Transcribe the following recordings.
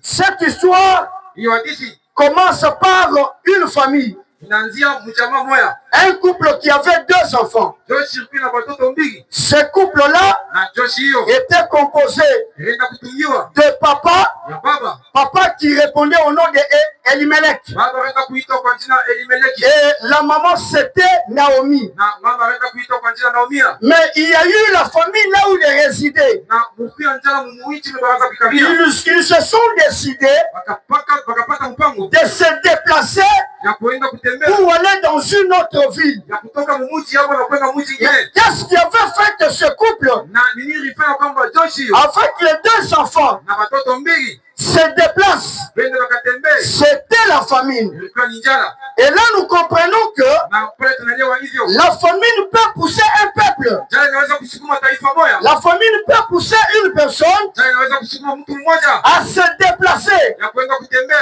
Cette histoire commence par une famille. Un couple qui avait 2 enfants. Ce couple-là était composé de papa qui répondait au nom d'Elimelech. Et la maman c'était Naomi. Mais il y a eu la famille là où il résidait. Ils se sont décidés de se déplacer pour aller dans une autre ville. Qu'est-ce qui avait fait de ce couple? Avec les 2 enfants se déplacent. C'était la famine. Et là, nous comprenons que la famine peut pousser un peuple. La famine peut pousser une personne à se déplacer,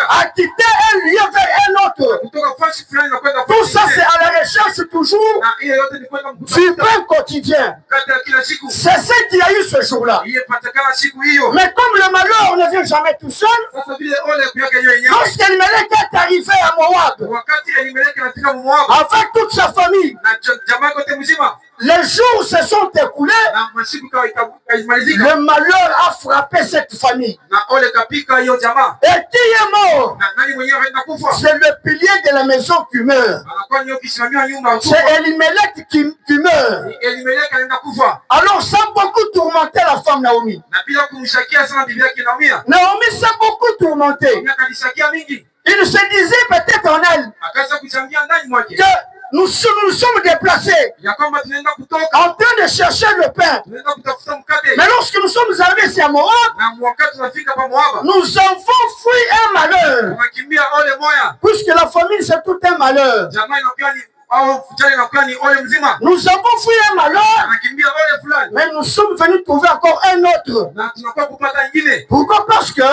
à quitter un lieu vers un autre. Tout ça, c'est à la recherche toujours du pain quotidien. C'est ce qu'il y a eu ce jour-là. Mais comme le malheur ne vient jamais tout seul, lorsqu'Elimelech est arrivé à Moab, avec toute sa famille, les jours se sont écoulés, le malheur a frappé cette famille. Et qui est mort? C'est le pilier de la maison qui meurt. C'est Elimelech qui meurt. Alors ça a beaucoup tourmenté la femme Naomi. Naomi s'est beaucoup tourmentée. Il se disait peut-être en elle que nous sommes déplacés en train de chercher le pain. Mais lorsque nous sommes arrivés ici à Moab, nous avons fui un malheur. Puisque la famille c'est tout un malheur. Nous avons fui un malheur, mais nous sommes venus trouver encore un autre. Pourquoi? Parce que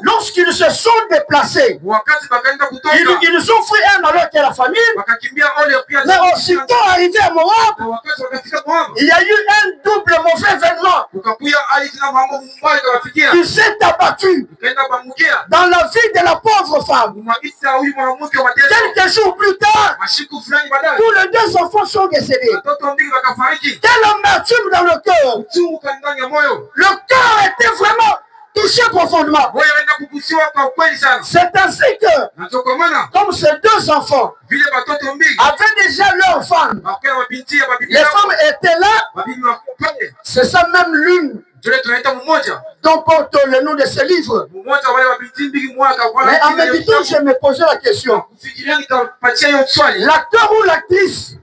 lorsqu'ils se sont déplacés, ils ont fui un malheur qui est la famine, mais aussitôt arrivé à Moab, il y a eu un double mauvais événement qui s'est abattu dans la vie de la pauvre femme. Quelques jours plus tard, tous les 2 enfants sont décédés. Quelle amertume dans le cœur. Le cœur était vraiment touché profondément. C'est ainsi que, comme ces 2 enfants avaient déjà leurs femmes, les femmes étaient là. C'est ça même l'une dont porte le nom de ce livre. Mais en méditant, je me posais la question. L'acteur ou l'actrice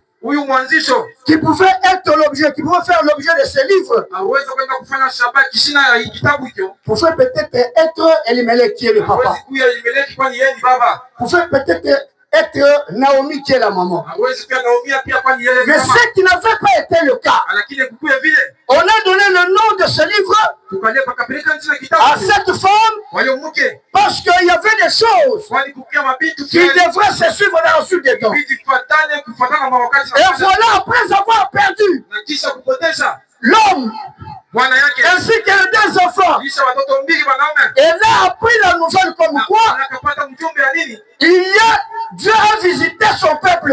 qui pouvait être l'objet, qui pouvait faire l'objet de ce livre, pouvait peut-être être Elimelech qui est le papa. Pouvait peut-être être Naomi qui est la maman. Mais ce qui n'avait pas été le cas, on a donné le nom de ce livre à cette femme parce qu'il y avait des choses qui devraient se suivre dans la suite des temps. Et voilà, après avoir perdu l'homme ainsi que les 2 enfants, elle a appris la nouvelle comme quoi Dieu a visité son peuple.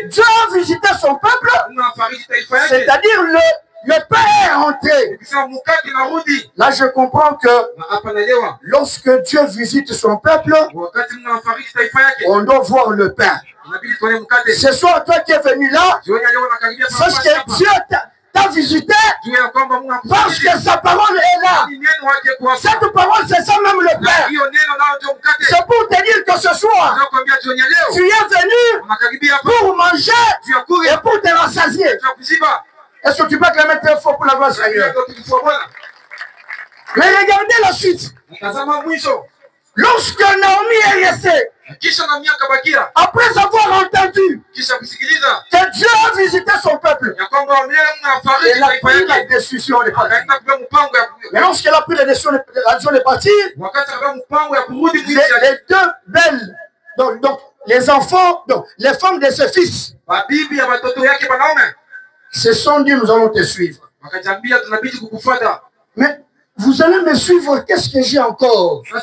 Dieu a visité son peuple, c'est-à-dire le Père est rentré. Là, je comprends que lorsque Dieu visite son peuple, on doit voir le Père. Ce soir, toi qui es venu là, sache que Dieu t'a visité parce que sa parole est là. Cette parole, c'est ça même le Père. C'est pour te dire que ce soir, tu es venu pour manger et pour te rassasier. Est-ce que tu peux acclamer très fort pour la gloire du Seigneur? Mais regardez la suite. Lorsque Naomi est restée, après avoir entendu que Dieu a visité son peuple, elle a pris la décision de partir. Et lorsqu'elle a pris la décision de partir, les 2 belles, donc les enfants, donc les femmes de ses fils, se sont dit, nous allons te suivre. Mais vous allez me suivre, qu'est-ce que j'ai encore? Même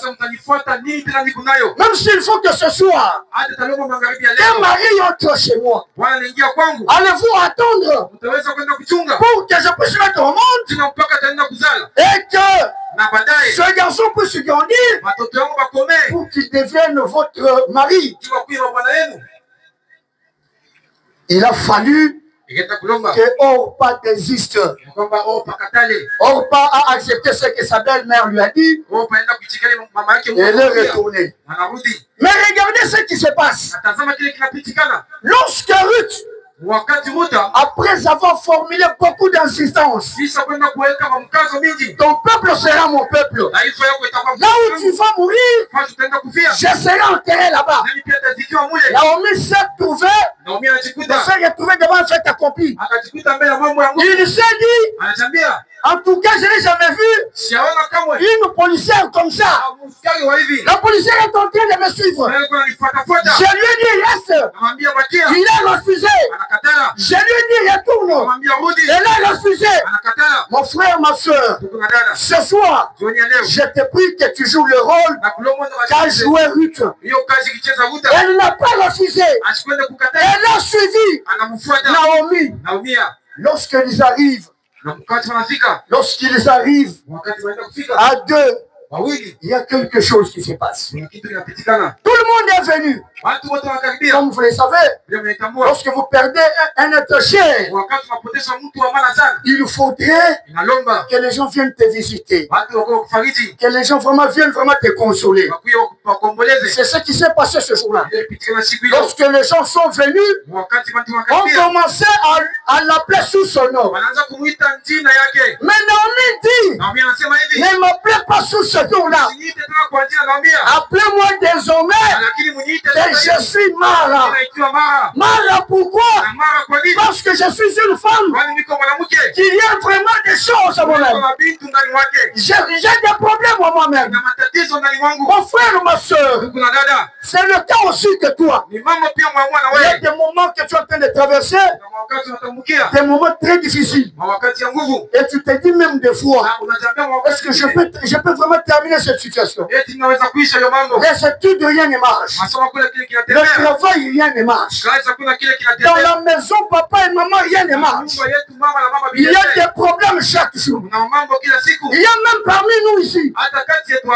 s'il faut que ce soit qu'un mari entre chez moi, allez-vous attendre pour que je puisse mettre au monde et que ce garçon puisse grandir pour qu'il devienne votre mari? Il a fallu que Orpa désiste. Orpa a accepté ce que sa belle-mère lui a dit. Et elle est retournée. Mais regardez ce qui se passe. Lorsque Ruth, après avoir formulé beaucoup d'insistance, ton peuple sera mon peuple. Là où tu vas mourir, je serai enterré là-bas. Naomi s'est trouvée, devant un fait accompli. Il s'est dit, en tout cas, je n'ai jamais vu une policière comme ça. La policière est en train de me suivre. Je lui ai dit, reste. Il a refusé. Je lui ai dit, retourne. Elle a refusé. Mon frère, ma soeur, ce soir, je te prie que tu joues le rôle qu'a joué Ruth. Elle n'a pas refusé. Elle a suivi Naomi. Lorsqu'ils arrivent à deux, il y a quelque chose qui se passe. Tout le monde est venu. Comme vous le savez, lorsque vous perdez un être cher, il faudrait que les gens viennent te visiter. Que les gens viennent vraiment te consoler. C'est ce qui s'est passé ce jour-là. Lorsque les gens sont venus, on commençait à l'appeler sous son nom. Mais Naomi dit, ne m'appelez pas sous ce nom-là. Appelez-moi désormais que je suis Mara. Mara, pourquoi? Parce que je suis une femme qui a vraiment des choses à moi-même. J'ai des problèmes à moi-même. Mon frère, ma soeur, c'est le cas aussi que toi. Il y a des moments que tu es en train de traverser, des moments très difficiles. Et tu te dis même des fois, est-ce que je peux vraiment terminer cette situation? Les études, rien ne marche. Le travail, rien ne marche. Dans la maison, papa et maman, rien ne marche. Il y a des problèmes chaque jour. Il y a même parmi nous ici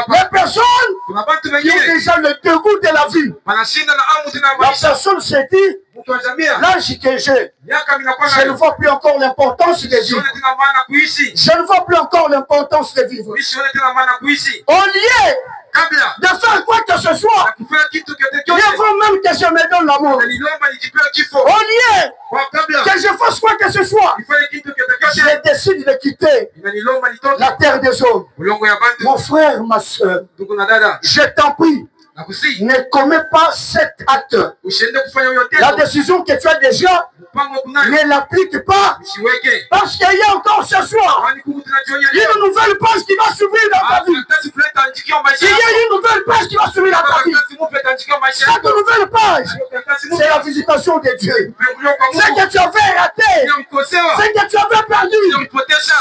des personnes qui ont déjà le dégoût de la vie. La personne s'est dit, l'âge que j'ai, je ne vois plus encore l'importance de vivre. Je ne vois plus encore l'importance de vivre. Au lieu de faire quoi que ce soit, il faut même que je me donne l'amour. Au lieu que je fasse quoi que ce soit, je décide de quitter la terre des hommes. Mon frère, ma soeur, je t'en prie, ne commets pas cet acte. La décision que tu as déjà, ne l'applique pas. Parce qu'il y a encore ce soir une nouvelle page qui va s'ouvrir dans ta vie. Il y a une nouvelle page qui va s'ouvrir dans ta vie. Cette nouvelle page, c'est la visitation de Dieu. Ce que tu avais raté, ce que tu avais perdu,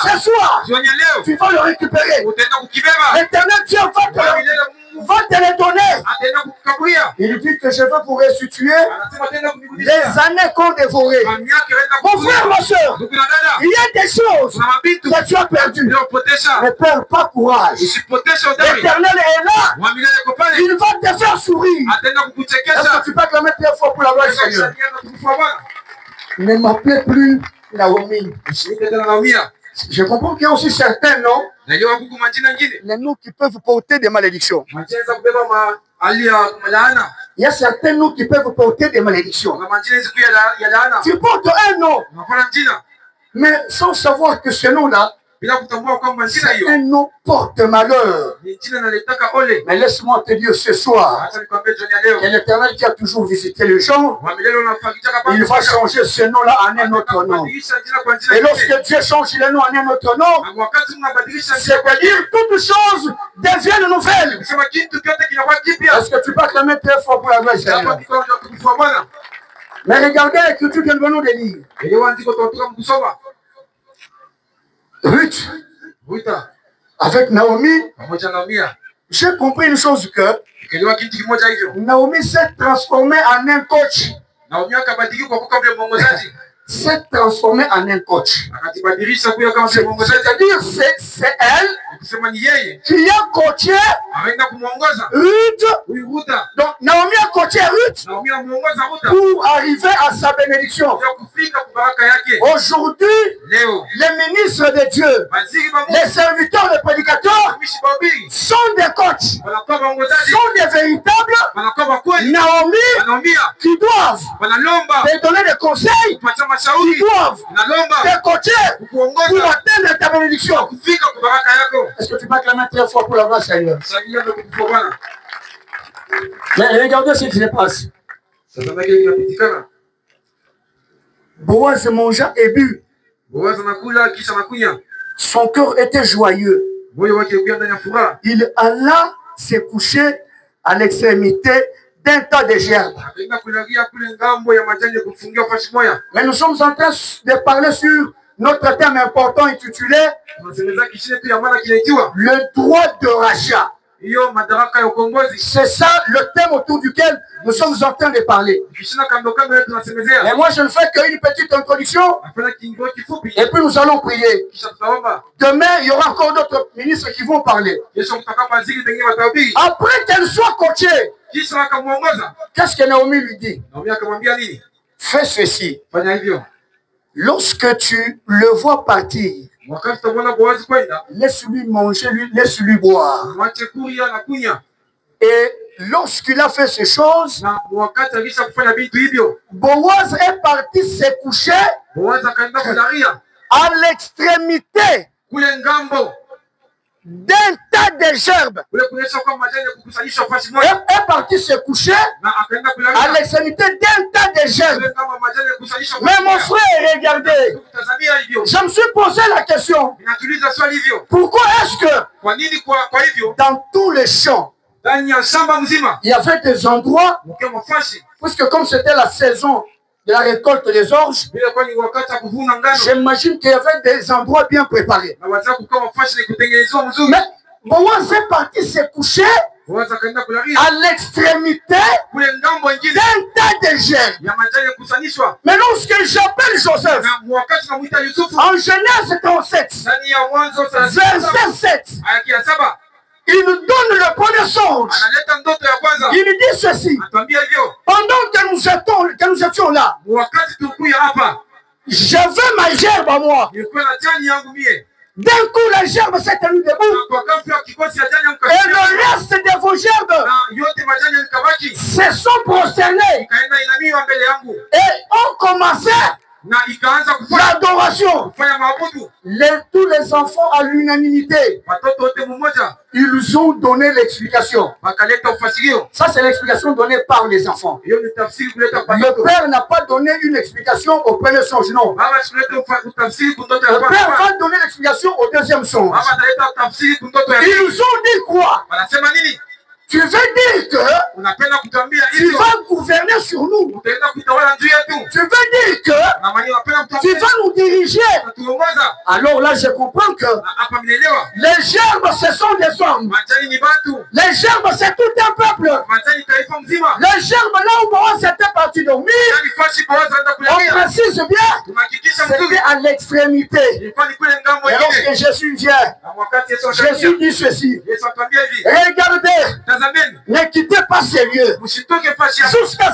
ce soir, tu vas le récupérer. L'éternel Dieu va te les donner. Il dit que je vais vous restituer les années qu'on dévorait. Mon frère, ma soeur, il y a des choses que tu as perdues. Ne perds pas courage. L'éternel est là. Il va te faire sourire. Est-ce que tu peux acclamer très fort pour la gloire du Seigneur? Ne m'appelez plus Naomi. Je comprends qu'il y a aussi certains noms, les noms qui peuvent porter des malédictions. Il y a certains noms qui peuvent porter des malédictions. Tu portes un nom, mais sans savoir que ce nom-là, c'est un nom porte malheur. Mais laisse-moi te dire ce soir que l'Éternel qui a toujours visité les gens, il va changer ce nom-là en un autre nom. Et lorsque Dieu change le nom en un autre nom, c'est-à-dire toutes choses deviennent nouvelles. Est-ce que tu peux acclamer très fort pour la gloire du Seigneur? Mais regardez l'écriture que nous venons de lire. Ruth, avec Naomi, j'ai compris une chose que Naomi s'est transformée en un coach. S'est transformée en un coach. C'est-à-dire c'est elle qui a coaché Ruth. Donc Naomi a coaché Ruth pour arriver à sa bénédiction. Aujourd'hui, les ministres de Dieu, les serviteurs, les prédicateurs sont des coachs, sont des véritables Naomi qui doivent te donner des conseils, qui doivent te coacher pour atteindre ta bénédiction. Est-ce que tu peux acclamer très fort pour la gloire Seigneur? Mais regardez ce qui se passe. Boaz mangea et but. Son cœur était joyeux. Il alla se coucher à l'extrémité d'un tas de gerbes. Mais nous sommes en train de parler sur notre thème important intitulé le droit de rachat. C'est ça le thème autour duquel nous sommes en train de parler. Et moi je ne fais qu'une petite introduction et puis nous allons prier. Demain il y aura encore d'autres ministres qui vont parler. Après qu'elle soit coachée, qu'est-ce que Naomi lui dit? Fais ceci. Lorsque tu le vois partir, laisse-lui manger, laisse-lui boire. Et lorsqu'il a fait ces choses, Boaz est parti se coucher à l'extrémité d'un tas de gerbes. Est parti se coucher à l'extrémité d'un tas de gerbes. Mais mon frère, regardez, je me suis posé la question, pourquoi est-ce que dans tous les champs, il y avait des endroits, puisque comme c'était la saison de la récolte des orges, j'imagine qu'il y avait des endroits bien préparés. Mais Boaz est parti se coucher à l'extrémité d'un tas de gerbes. Mais lorsque j'appelle Joseph, en Genèse 37, verset 7, il nous donne le premier songe. Il nous dit ceci. Pendant que nous étions là, j'avais ma gerbe à moi. D'un coup, la gerbe s'est tenue debout. Et le reste de vos gerbes se sont prosternés. Et ont commencé l'adoration. Tous les enfants à l'unanimité, ils ont donné l'explication. Ça, c'est l'explication donnée par les enfants. Le père n'a pas donné une explication au premier songe, non. Le père va donner l'explication au deuxième songe. Ils ont dit quoi? Tu veux dire que tu vas gouverner sur nous. Tu veux dire que tu vas nous diriger. Alors là, je comprends que les gerbes, ce sont des hommes. Les gerbes, c'est tout un peuple. Les gerbes, là où Boaz était parti dormir, on précise bien, c'était à l'extrémité. Et lorsque Jésus vient, Jésus dit ceci. Regardez. Ne quittez pas ces lieux jusqu'à ce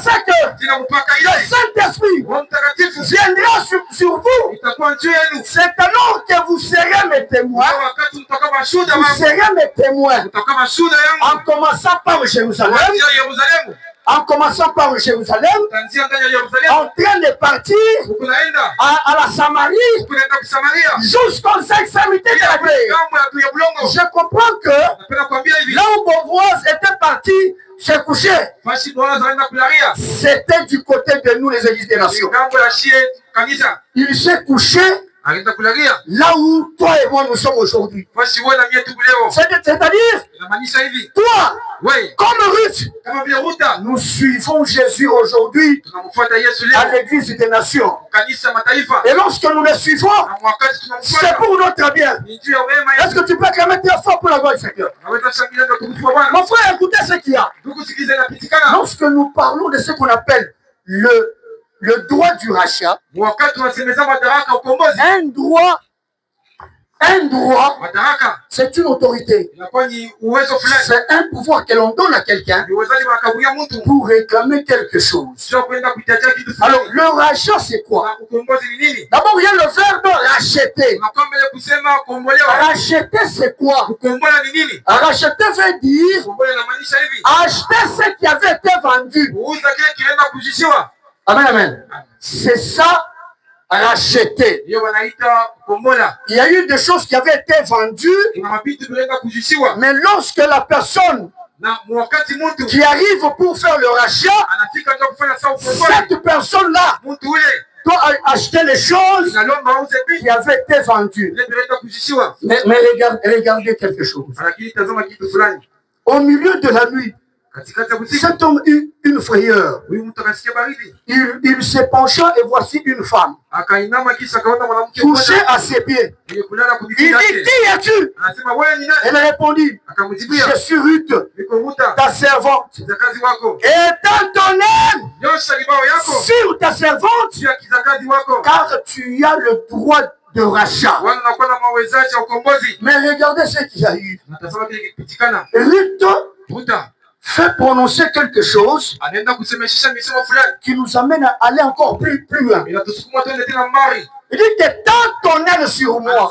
que le Saint-Esprit viendra sur vous. C'est alors que vous serez mes témoins. Vous serez mes témoins. En commençant par Jérusalem. En commençant par Jérusalem, en train de partir à la Samarie, jusqu'aux extrémités de la terre. Je comprends que là où Boaz était parti se coucher, c'était du côté de nous, les églises des nations. Il s'est couché là où toi et moi nous sommes aujourd'hui. C'est-à-dire, toi, comme Ruth, nous suivons Jésus aujourd'hui à l'église des nations. Et lorsque nous le suivons, c'est pour notre bien. Est-ce que tu peux acclamer très fort pour la gloire du Seigneur? Mon frère, écoutez ce qu'il y a. Lorsque nous parlons de ce qu'on appelle le droit du rachat, un droit, c'est une autorité. C'est un pouvoir que l'on donne à quelqu'un pour réclamer quelque chose. Alors, le rachat, c'est quoi? D'abord, il y a le verbe racheter. Racheter, c'est quoi? Racheter veut dire acheter ce qui avait été vendu. Amen, amen. C'est ça. Racheter. Il y a eu des choses qui avaient été vendues, mais lorsque la personne qui arrive pour faire le rachat, cette personne-là doit acheter les choses qui avaient été vendues. Mais regardez quelque chose. Au milieu de la nuit, cet homme eut une frayeur. Il se pencha et voici une femme couchée à ses pieds. Il dit, qui es-tu? Elle répondit, je suis Ruth, ta servante. Et dans ton âme sur ta servante, car tu as le droit de rachat. Mais regardez ce qu'il y a eu. Ruth fait prononcer quelque chose qui nous amène à aller encore plus loin. Il dit que tant ton aile sur moi.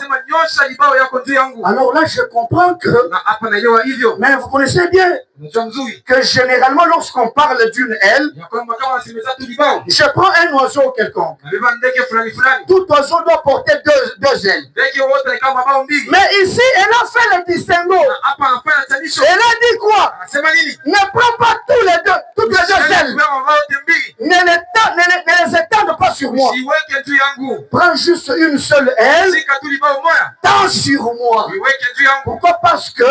Alors là, je comprends que, mais vous connaissez bien que généralement, lorsqu'on parle d'une aile, je prends un oiseau quelconque. Tout oiseau doit porter deux ailes. Mais ici, elle a fait le distinguo. Elle a dit quoi? Ne prends pas toutes les deux ailes. Ne les étends pas sur moi. Prends juste une seule aile. Tends sur moi. Pourquoi? Parce que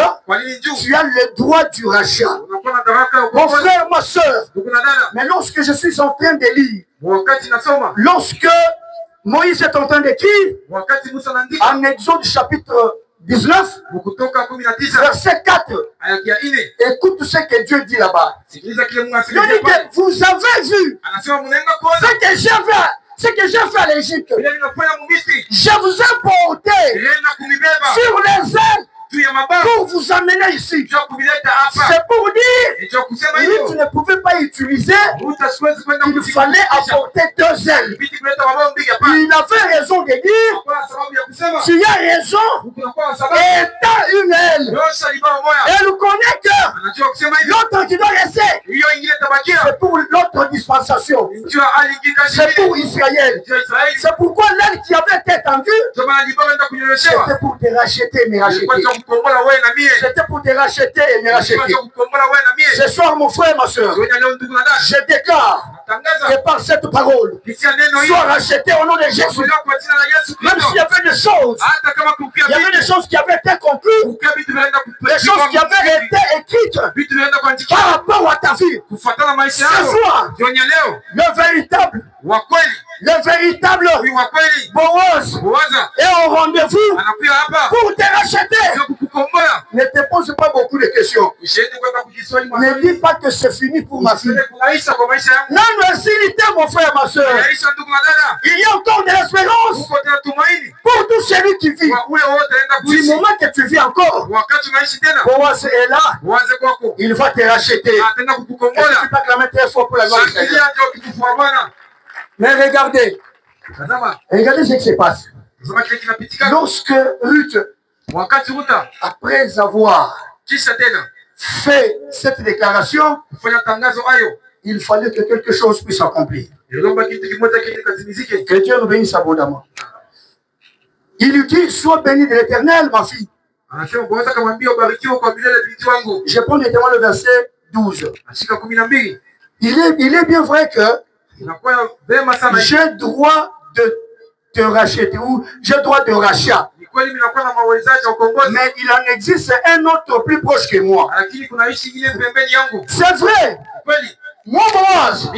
tu as le droit du rachat. Mon frère, ma soeur, mais lorsque je suis en train de lire, lorsque Moïse est en train d'écrire, en Exode chapitre 19, verset 4, écoute ce que Dieu dit là-bas. Il dit que vous avez vu ce que j'ai fait à l'Égypte. Je vous ai porté sur les ailes pour vous amener ici. C'est pour dire que tu ne pouvais pas utiliser, il fallait apporter deux ailes. Il avait raison de dire, tu as raison, étant une aile. Elle connaît que l'autre qui doit rester, c'est pour l'autre dispensation. C'est pour Israël. C'est pourquoi l'aile qui avait été tendue, c'était pour te racheter, me racheter. C'était pour te racheter et me racheter. Ce soir, mon frère, ma soeur, je déclare que par cette parole, sois racheté au nom de Jésus. Même s'il y avait des choses, il y avait des choses qui avaient été conclues, des choses qui avaient été écrites par rapport à ta vie. Ce soir, le véritable Boaz est au rendez-vous pour te racheter. Ne te pose pas beaucoup de questions. Ne dis pas que c'est fini pour ma fille. Non, merci, mon frère, ma soeur. Il y a encore de l'espérance pour tout celui qui vit. Du moment que tu vis encore, Boaz est là. Il va te racheter. Est-ce que tu peux acclamer très fort pour la gloire du Seigneur? Mais regardez ce qui se passe. Lorsque Ruth, après avoir fait cette déclaration, il fallait que quelque chose puisse accomplir. Que Dieu nous bénisse abondamment. Il lui dit, sois béni de l'Éternel, ma fille. Je prends notamment le verset 12. Il est bien vrai que j'ai droit te racheter ou j'ai droit de rachat. Mais il en existe un autre plus proche que moi. C'est vrai. Moi, Boaz,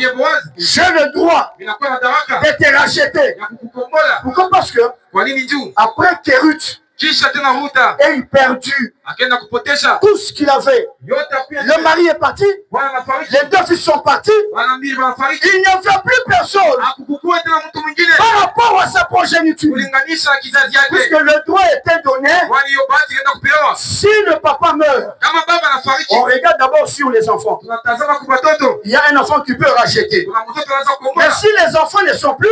j'ai le droit de te racheter. Pourquoi? Parce que après Kérut, et il perdu tout ce qu'il avait. Le mari est parti, les deux fils sont partis, il n'y avait plus personne par rapport à sa progéniture. Puisque le droit était donné, si le papa meurt, on regarde d'abord sur les enfants. Il y a un enfant qui peut racheter. Mais si les enfants ne sont plus,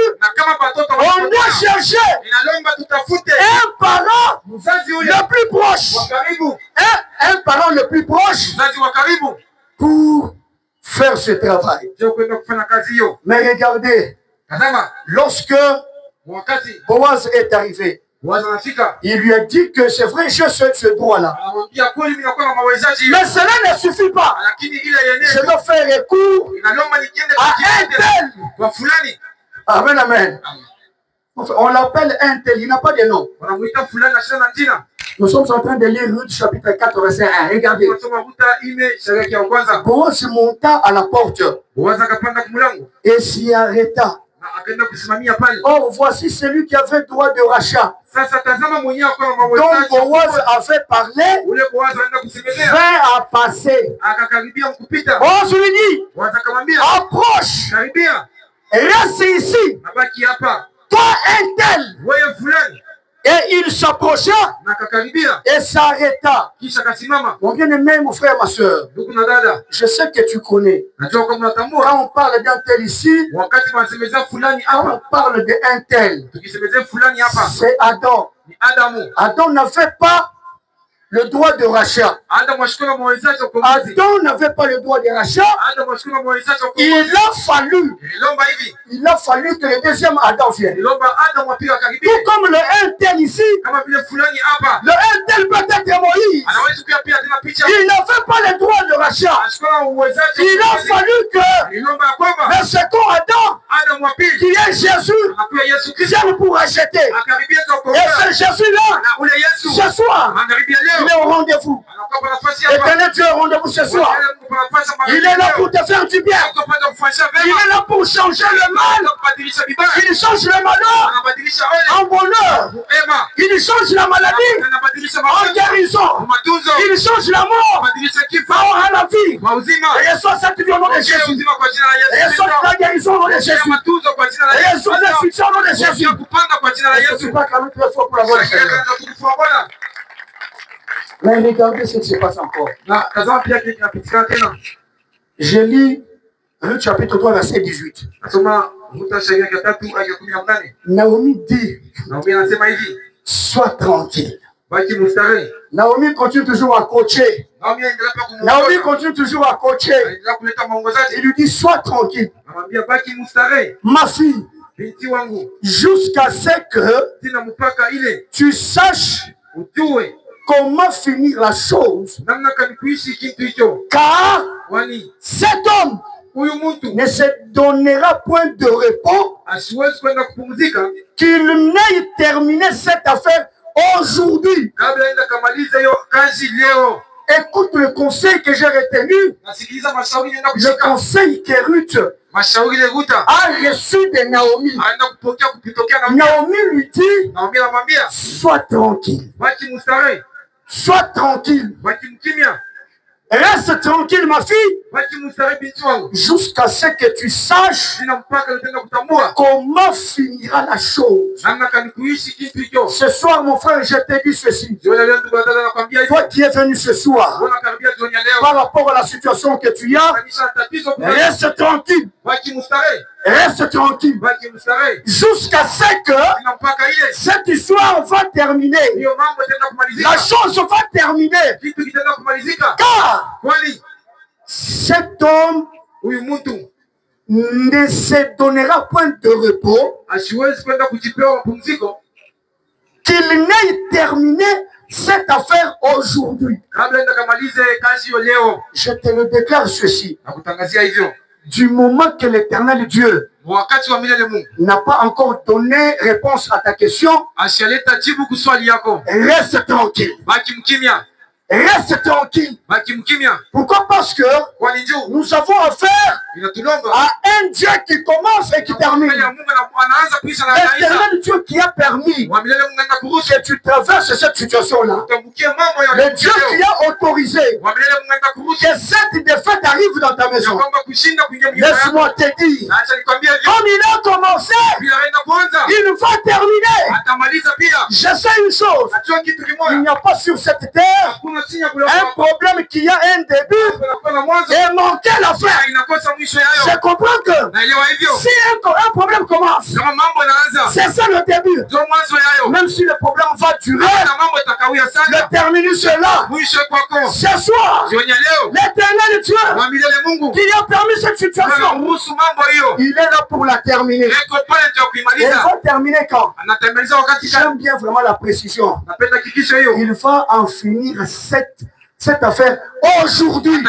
on doit chercher un parent le plus proche. Un parent le plus proche pour faire ce travail. Mais regardez, lorsque Boaz est arrivé, il lui a dit que c'est vrai, j'ai ce droit-là. Mais cela ne suffit pas. Je dois faire recours à un tel. Amen, amen. On l'appelle un tel, il n'a pas de nom. Nous sommes en train de lire Ruth chapitre 4, verset 1. Regardez. Boaz monta à la porte et s'y arrêta. Or, voici celui qui avait droit de rachat. Donc Boaz avait parlé, fin à passer. Boaz lui dit, approche, reste ici. Toi un tel. Et il s'approcha et s'arrêta. Mon bien-aimé, mon frère, ma soeur, je sais que tu connais. Quand on parle d'un tel ici, quand on parle d'un tel, c'est Adam. Adam n'avait pas le droit de rachat. Adam n'avait pas le droit de rachat. Il a fallu que le deuxième Adam vienne. Tout comme le un tel ici, le un tel peut-être Moïse. Il n'avait pas le droit de rachat. Il a fallu que le second Adam, qui est Jésus, vienne pour racheter. Et c'est Jésus-là, ce soir, il est au rendez-vous. Éternel Dieu est au rendez-vous ce soir. Il est là pour te faire du bien. Il est là pour changer le mal. Il change le malheur en bonheur. Il change la maladie en guérison. Il change la mort à la vie. Et reçoit cette vie au nom de Jésus. Et reçoit la guérison au nom de Jésus. Et reçoit l'instruction au nom de Jésus. Je ne suis pas clamé très fort pour la voix de Jésus. Mais regardez ce qui se passe encore. Je lis Ruth chapitre 3, verset 18. Naomi dit, sois tranquille. Naomi continue toujours à coacher. Naomi continue toujours à coacher. Il lui dit, sois tranquille. Ma fille, jusqu'à ce que tu saches comment finir la chose. Car cet homme ne se donnera point de repos qu'il n'ait terminé cette affaire aujourd'hui. Écoute le conseil que j'ai retenu. Le conseil que Ruth a reçu de Naomi. Naomi lui dit, sois tranquille. Sois tranquille. Reste tranquille, ma fille, jusqu'à ce que tu saches comment finira la chose. Ce soir, mon frère, je te dis ceci. Toi qui es venu ce soir, par rapport à la situation que tu as, reste tranquille. Reste tranquille. Jusqu'à ce que cette histoire va terminer. La chose va terminer. Car cet homme ne se donnera point de repos qu'il n'ait terminé cette affaire aujourd'hui. Je te le déclare ceci. Du moment que l'Éternel Dieu n'a pas encore donné réponse à ta question, reste tranquille. Reste tranquille. Pourquoi? Parce que nous avons affaire à un Dieu qui commence et qui termine. L'éternel Dieu qui a permis que tu traverses cette situation-là. Le Dieu qui a autorisé que cette défaite arrive dans ta maison. Laisse-moi te dire, comme il a commencé, il va terminer. Je sais une chose, il n'y a pas sur cette terre un problème qui a un début et manquer la fin. Je comprends que si un problème commence, c'est ça le début. Même si le problème va durer, le terminus est là. Ce soir, l'éternel Dieu qui a permis cette situation, il est là pour la terminer. Et il va terminer quand? J'aime bien vraiment la précision. Il va en finir cette affaire aujourd'hui.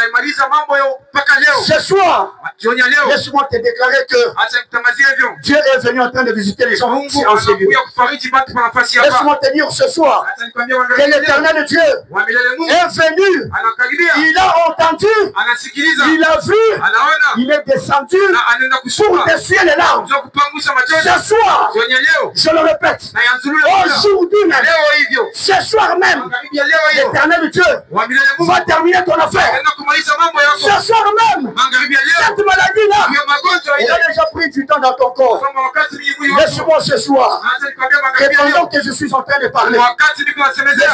Ce soir, laisse-moi te déclarer que Dieu est venu en train de visiter les gens ici en ce lieu. Laisse-moi te dire ce soir que l'éternel Dieu est venu. Il a entendu, il a vu, il est descendu pour dessuyer les larmes. Ce soir, je le répète, aujourd'hui même, ce soir même, l'éternel Dieu va terminer ton affaire. Ce soir même, cette maladie-là, il a déjà pris du temps dans ton corps. Laisse-moi ce soir, et pendant que je suis en train de parler, le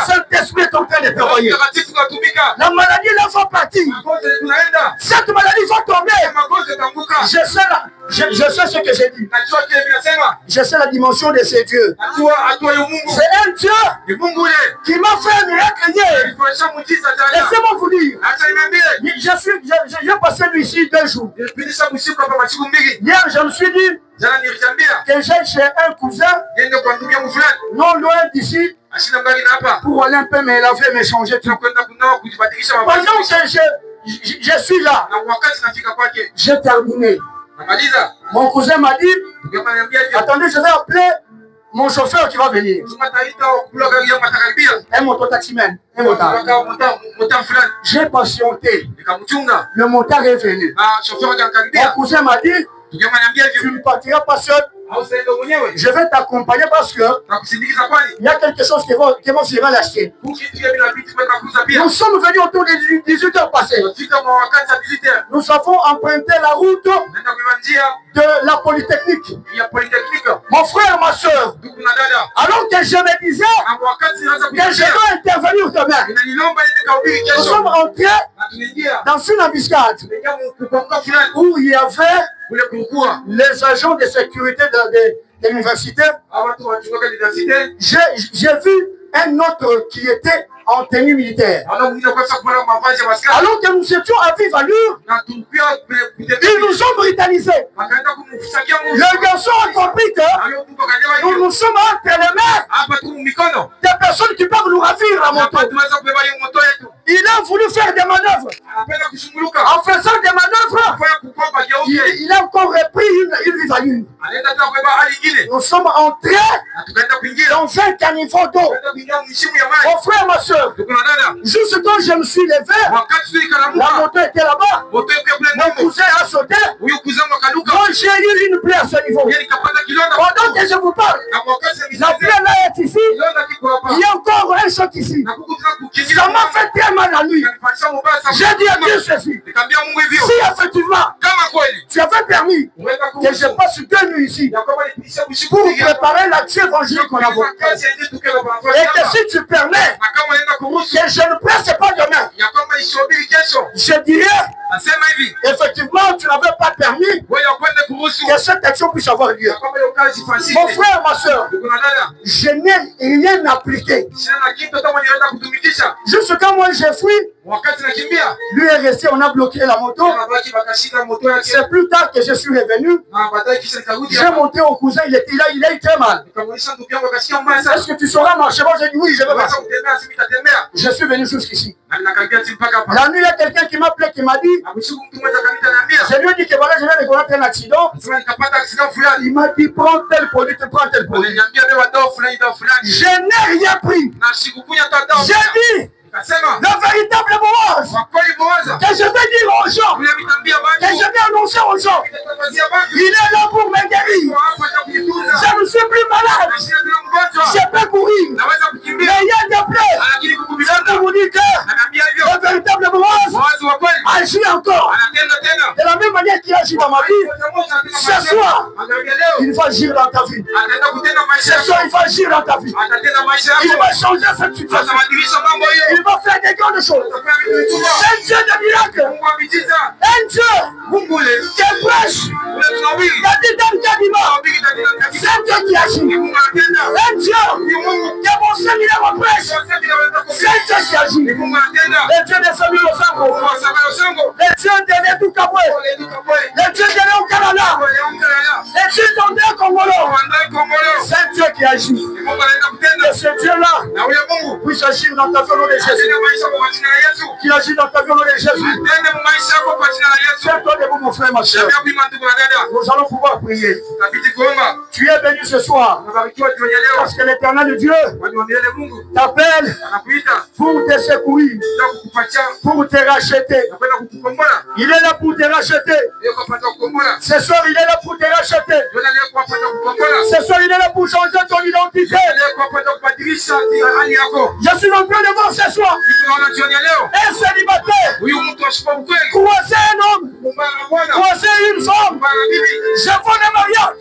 Saint-Esprit est en train de travailler. La maladie-là va partir. Cette maladie va tomber. Je sais ce que j'ai dit. Je sais la dimension de ces dieux. C'est un Dieu qui m'a fait un miracle hier. Laissez-moi vous dire. J'ai passé ici 2 jours. Hier, je me suis dit que j'ai chez un cousin, non loin d'ici, pour aller un peu me laver, me changer tout. Pendant que je suis là, j'ai terminé. Mon cousin m'a dit, attendez, je vais appeler mon chauffeur qui va venir. Un mototaximène, un motard. J'ai patienté. Le motard est venu. Mon cousin m'a dit, tu ne partiras pas seul. Je vais t'accompagner parce que il y a quelque chose qui va l'acheter. Nous sommes venus autour des 18h passées. Nous avons emprunté la route de la Polytechnique. Mon frère, ma soeur, alors que je me disais que je dois intervenir demain, nous sommes entrés dans une embuscade où il y avait les agents de sécurité de l'université. J'ai vu un autre qui était en tenue militaire. Alors que nous étions à vive allure, ils nous ont brutalisés. Le garçon a compris que nous sommes entre les mains des personnes qui peuvent nous ravir la moto. Il a voulu faire des manœuvres. En faisant des manœuvres, il a encore repris une vive allure. Nous sommes entrés dans un caniveau d'eau. Mon frère, ma soeur, juste quand je me suis levé, la moto était là-bas. Mon cousin a sauté. Moi, j'ai eu une plaie à ce niveau. Pendant que je vous parle, la plaie là est ici. Il y a encore un choc ici. Ça m'a fait très mal à lui. J'ai dit à Dieu ceci. Si effectivement, tu avais permis que je passe 2 nuits ici pour préparer l'accès évangélique qu'on a voté, et que si tu permets que je ne presse pas demain, je dirais effectivement tu n'avais pas permis que cette action puisse avoir lieu. Mon frère, ma soeur, je n'ai rien appliqué. Juste quand moi j'ai fui, lui est resté, on a bloqué la moto. C'est plus tard que je suis revenu. J'ai monté au cousin, il était là, il a eu très mal. Est-ce que tu sauras marcher? Moi j'ai dit oui, je vais marcher. Je suis venu jusqu'ici. La nuit, il y a quelqu'un qui m'a appelé, qui m'a dit, je lui ai dit que voilà, je viens de connaître un accident. Il m'a dit, prends tel produit, prends tel produit. Je n'ai rien pris. J'ai dit, le véritable Boaz que je vais dire aux gens, que je vais annoncer aux gens, il est là pour me guérir. Je ne suis plus malade. Je peux courir. Mais il y a des plaies. Je peux vous dire que le véritable Boaz agit encore. De la même manière qu'il agit dans ma vie, ce soir, il va agir dans ta vie. Ce soir, il va agir dans ta vie. Il va changer cette situation. Il va faire des grandes choses. C'est un Dieu de miracles. Un Dieu qui prêche. La dit c'est un Dieu qui agit. Un Dieu qui a mon séminaire en prêche. C'est un Dieu qui agit. Le Dieu de Samuel Osango. Le Dieu de Netou Kabwe. Le Dieu de Léo Canada. Le Dieu d'André Congolo. C'est un Dieu qui agit. Et ce Dieu-là puisse agir dans ta vie au nom de Jésus. Qui agit dans ta vie au nom de Jésus. Tiens-toi debout, mon frère, ma soeur. Nous allons pouvoir prier. Tu es venu ce soir parce que l'Éternel Dieu t'appelle pour te secourir, pour te racheter. Il est là pour te racheter. Ce soir, il est là pour te racheter. Ce soir, il est là pour changer ton identité. Je suis en train de voir ce soir un célibataire croiser un homme, croiser une femme. Je vois le mariage.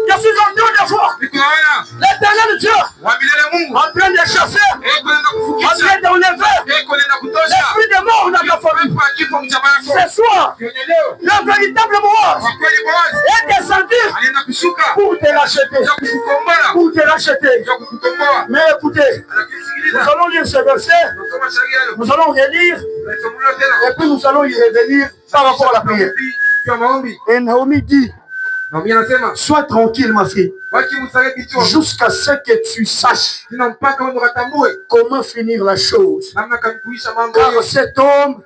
Je suis en train de voir l'Éternel Dieu en train de chasser, en train d'enlever l'esprit de mort dans ta famille. Ce soir, le véritable Boaz est descendu pour te racheter. Pour te racheter. Mais écoutez, nous allons lire ce verset, nous allons relire, et puis nous allons y revenir par rapport à la prière. Et Naomi dit, sois tranquille, ma fille, jusqu'à ce que tu saches comment finir la chose. Car cet homme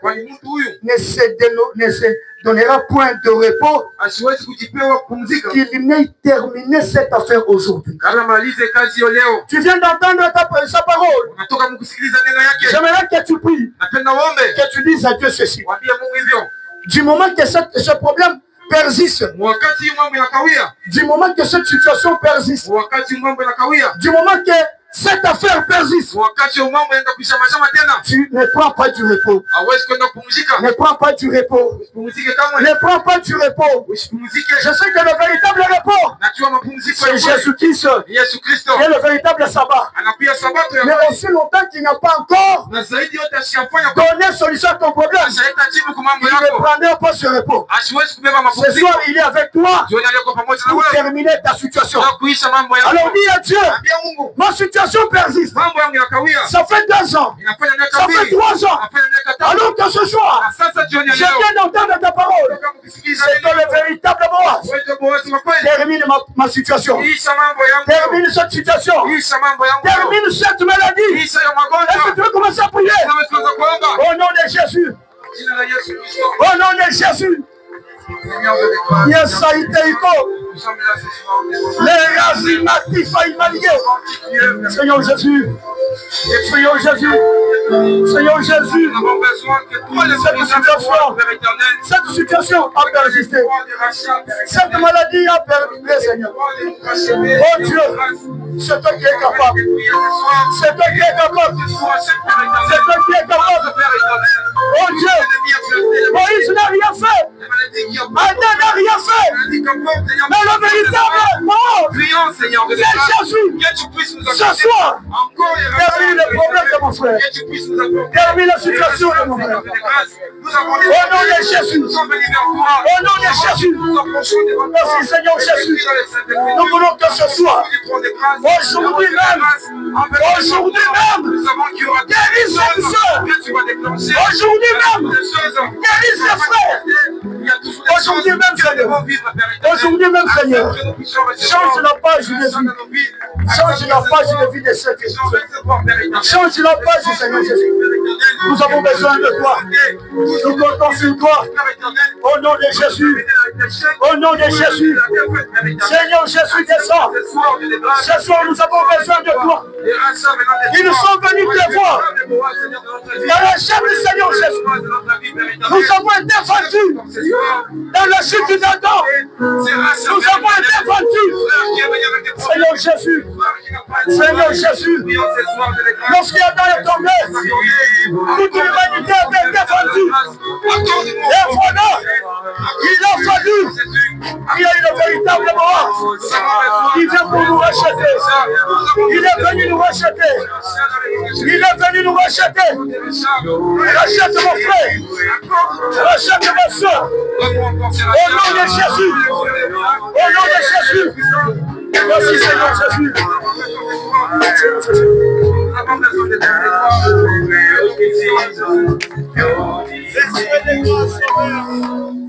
ne se donnera point de repos qu'il n'ait terminé cette affaire aujourd'hui. Tu viens d'entendre sa parole. J'aimerais que tu pries, que tu dises à Dieu ceci. Du moment que ce problème persiste, du moment que cette situation persiste, du moment que cette affaire persiste, tu ne prends pas du repos. Ne prends pas du repos. Ne prends pas du repos. Je sais que le véritable repos, c'est Jésus-Christ, qui est le véritable sabbat. Mais aussi longtemps qu'il n'a pas encore donné solution à ton problème, il ne prendra pas ce repos. Ce soir, il est avec toi pour terminer ta situation. Alors dis à Dieu, ma situation persiste. Ça fait 2 ans. Ça fait 3 ans. Alors que ce soir, je viens d'entendre ta parole. C'est que le véritable Boaz termine ma situation. Termine cette situation. Termine cette maladie. Est-ce que tu veux commencer à prier? Au nom de Jésus. Au nom de Jésus. Yes, I take les razinati failliés. Seigneur Jésus. Seigneur Jésus. Seigneur Jésus. Cette situation a persisté. Cette maladie a persisté, Seigneur. Oh Dieu, c'est toi qui es capable. C'est toi qui es capable. C'est toi qui es capable. Oh Dieu, Moïse n'a rien fait. Adam n'a rien fait. Mais le véritable mort, c'est Jésus. Ce soir, termine le problème de mon frère. Termine la situation de mon frère. Au nom de Jésus. Au nom de Jésus. Merci Seigneur Jésus. Nous voulons que ce soit aujourd'hui même. Aujourd'hui même. Guéris cette soeur. Aujourd'hui même. Guéris ses frères. Aujourd'hui même, Seigneur. Aujourd'hui même, Seigneur. Change la page de vie. Change la page de vie de cette question. Change la page, Seigneur Jésus. Nous avons besoin de toi. Nous comptons sur toi. Au nom de Jésus. Au nom de Jésus. Seigneur Jésus, descends. Ce soir, nous avons besoin de toi. Ils nous sont venus te voir. Dans la chair du Seigneur Jésus. Nous avons été vendus. Dans la chute d'Adam. Nous avons été vendus. Seigneur Jésus. Seigneur Jésus. Lorsqu'il Adam est tombé, toute l'humanité a été vendue. Et voilà, il a fallu qu'il y ait une véritable mort. Il vient pour nous racheter. Il est venu nous racheter. Il est venu nous racheter. Rachète mon frère. Rachète ma soeur. Au nom de Jésus. Au nom de Jésus. Merci Seigneur Jésus. Merci Seigneur Jésus.